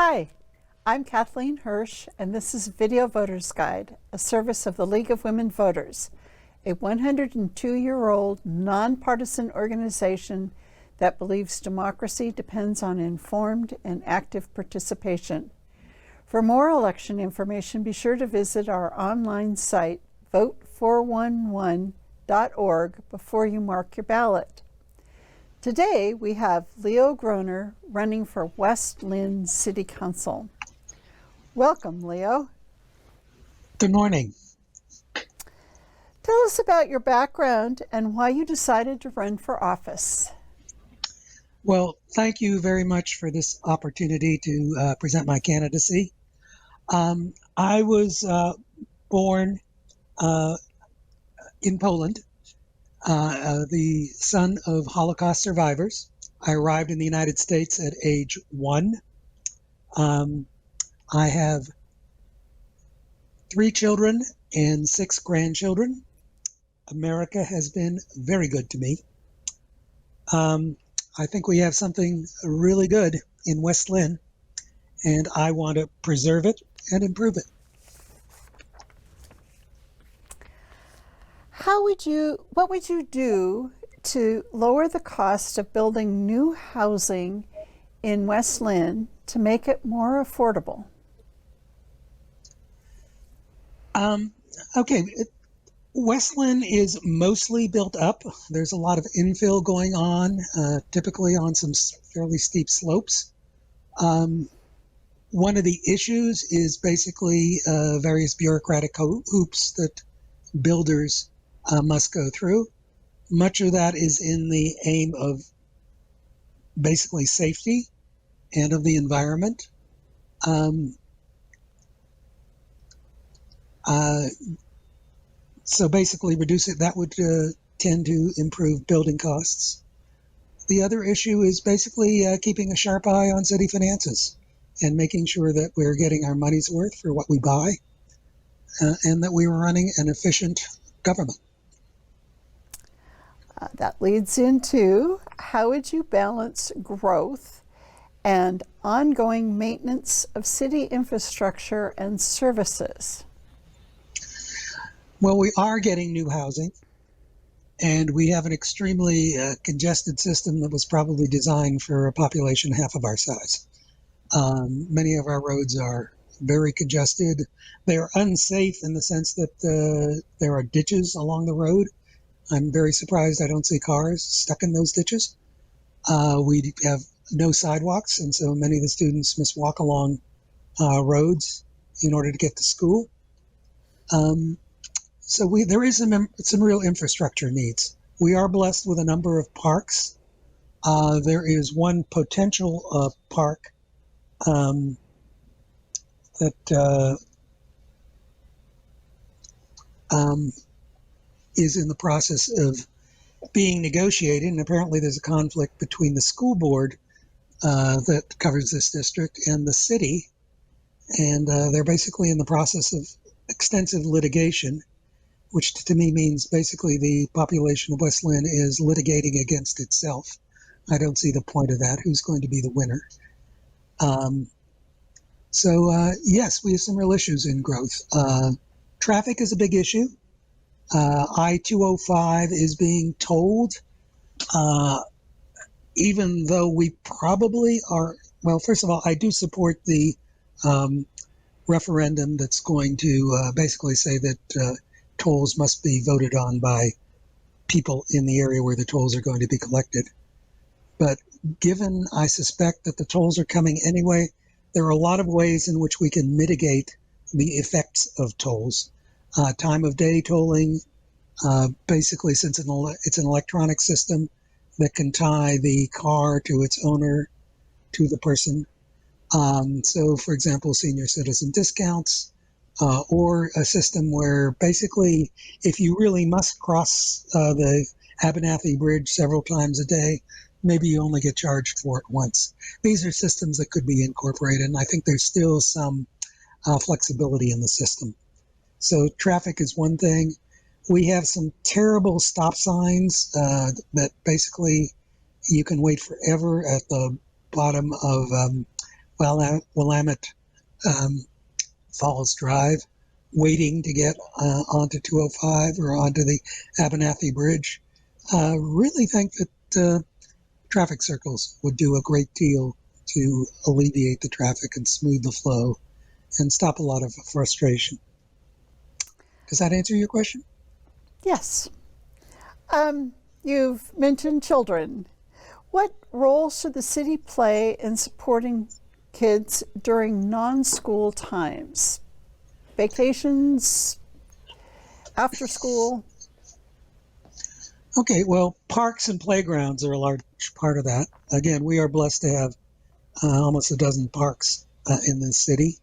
Hi, I'm Kathleen Hirsch, and this is Video Voters Guide, a service of the League of Women Voters, a 102-year-old nonpartisan organization that believes democracy depends on informed and active participation. For more election information, be sure to visit our online site, vote411.org, before you mark your ballot. Today, we have Leo Groner running for West Lynn City Council. Welcome, Leo. Good morning. Tell us about your background and why you decided to run for office. Well, thank you very much for this opportunity to present my candidacy. I was born in Poland, the son of Holocaust survivors. I arrived in the United States at age 1. I have 3 children and 6 grandchildren. America has been very good to me. I think we have something really good in West Lynn, and I want to preserve it and improve it. What would you do to lower the cost of building new housing in West Lynn to make it more affordable? Okay, West Lynn is mostly built up. There's a lot of infill going on, typically on some fairly steep slopes. One of the issues is basically various bureaucratic hoops that builders must go through. Much of that is in the aim of basically safety and of the environment. So basically reduce it, that would tend to improve building costs. The other issue is basically keeping a sharp eye on city finances and making sure that we're getting our money's worth for what we buy and that we are running an efficient government. That leads into how would you balance growth and ongoing maintenance of city infrastructure and services? Well, we are getting new housing, and we have an extremely congested system that was probably designed for a population half of our size. Many of our roads are very congested. They are unsafe in the sense that there are ditches along the road. I'm very surprised I don't see cars stuck in those ditches. We have no sidewalks, and so many of the students must walk along roads in order to get to school. So there is some real infrastructure needs. We are blessed with a number of parks. There is one potential park that is in the process of being negotiated, and apparently there's a conflict between the school board that covers this district and the city, and they're basically in the process of extensive litigation, which to me means basically the population of West Lynn is litigating against itself. I don't see the point of that. Who's going to be the winner? Yes, we have some real issues in growth. Traffic is a big issue. I-205 is being tolled, even though we probably are, well, first of all, I do support the referendum that's going to basically say that tolls must be voted on by people in the area where the tolls are going to be collected. But given I suspect that the tolls are coming anyway, there are a lot of ways in which we can mitigate the effects of tolls. Time of day tolling, basically since it's an electronic system that can tie the car to its owner, to the person. So for example, senior citizen discounts, or a system where basically if you really must cross the Abernathy Bridge several times a day, maybe you only get charged for it once. These are systems that could be incorporated, and I think there's still some flexibility in the system. So traffic is one thing. We have some terrible stop signs that basically you can wait forever at the bottom of Willamette Falls Drive, waiting to get onto 205 or onto the Abernathy Bridge. Really think that traffic circles would do a great deal to alleviate the traffic and smooth the flow and stop a lot of frustration. Does that answer your question? Yes. You've mentioned children. What role should the city play in supporting kids during non-school times? Vacations, after school? Okay, well, parks and playgrounds are a large part of that. Again, we are blessed to have almost a dozen parks in this city.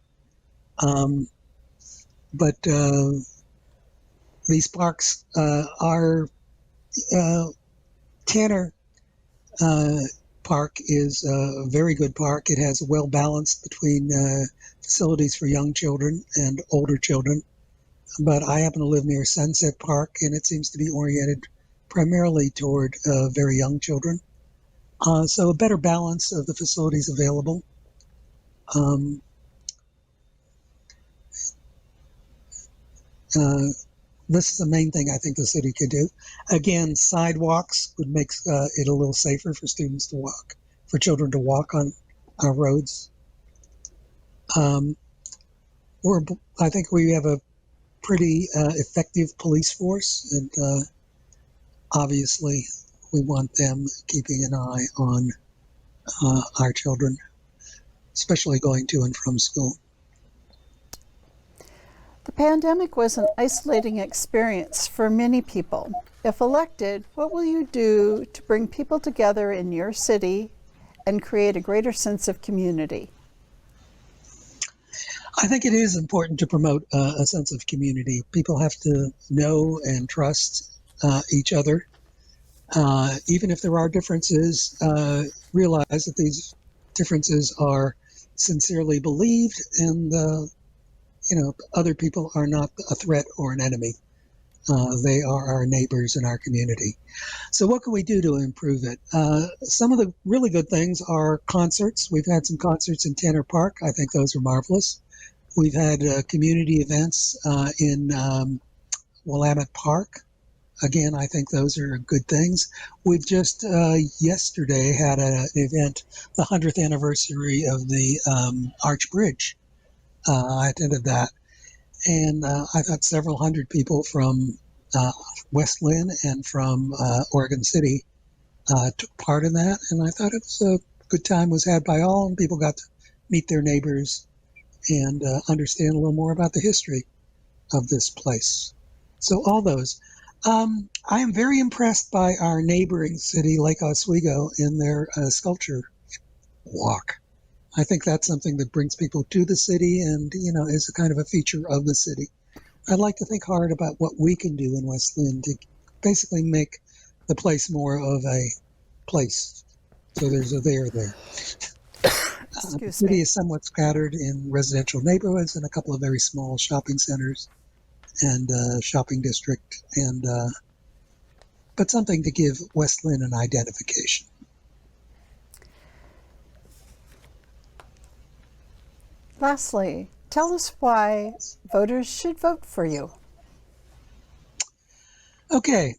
But these parks are Tanner Park is a very good park. It has well balanced between facilities for young children and older children. But I happen to live near Sunset Park, and it seems to be oriented primarily toward very young children. So a better balance of the facilities available. This is the main thing I think the city could do. Again, sidewalks would make it a little safer for students to walk, for children to walk on our roads. I think we have a pretty effective police force, and obviously we want them keeping an eye on our children, especially going to and from school. The pandemic was an isolating experience for many people. If elected, what will you do to bring people together in your city and create a greater sense of community? I think it is important to promote a sense of community. People have to know and trust each other. Even if there are differences, realize that these differences are sincerely believed, and other people are not a threat or an enemy. They are our neighbors in our community. So what can we do to improve it? Some of the really good things are concerts. We've had some concerts in Tanner Park. I think those are marvelous. We've had community events in Willamette Park. Again, I think those are good things. We've just yesterday had an event, the 100th anniversary of the Arch Bridge. I attended that, and I thought several hundred people from West Linn and from Oregon City took part in that, and I thought it was a good time was had by all, and people got to meet their neighbors and understand a little more about the history of this place. So all those. I am very impressed by our neighboring city, Lake Oswego, in their sculpture walk. I think that's something that brings people to the city and, is a kind of a feature of the city. I'd like to think hard about what we can do in West Linn to basically make the place more of a place. So there's a there. The city is somewhat scattered in residential neighborhoods and a couple of very small shopping centers and shopping district, and but something to give West Linn an identification. Lastly, tell us why voters should vote for you. Okay,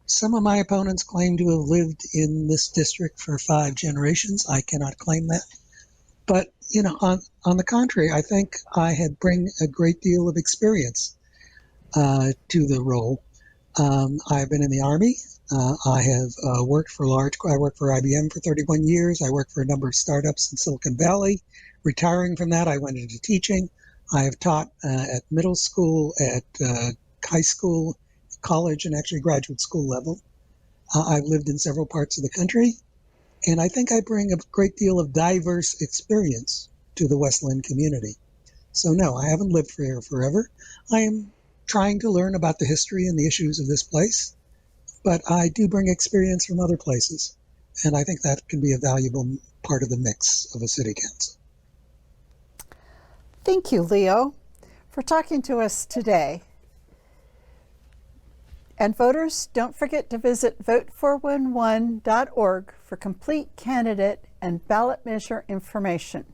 some of my opponents claim to have lived in this district for 5 generations. I cannot claim that. But, on the contrary, I think I bring a great deal of experience to the role. I've been in the Army. I have worked for IBM for 31 years. I worked for a number of startups in Silicon Valley. Retiring from that, I went into teaching. I have taught at middle school, at high school, college, and actually graduate school level. I've lived in several parts of the country, and I think I bring a great deal of diverse experience to the West Linn community. So no, I haven't lived here forever. I am trying to learn about the history and the issues of this place, but I do bring experience from other places, and I think that can be a valuable part of the mix of a city council. Thank you, Leo, for talking to us today. And voters, don't forget to visit vote411.org for complete candidate and ballot measure information.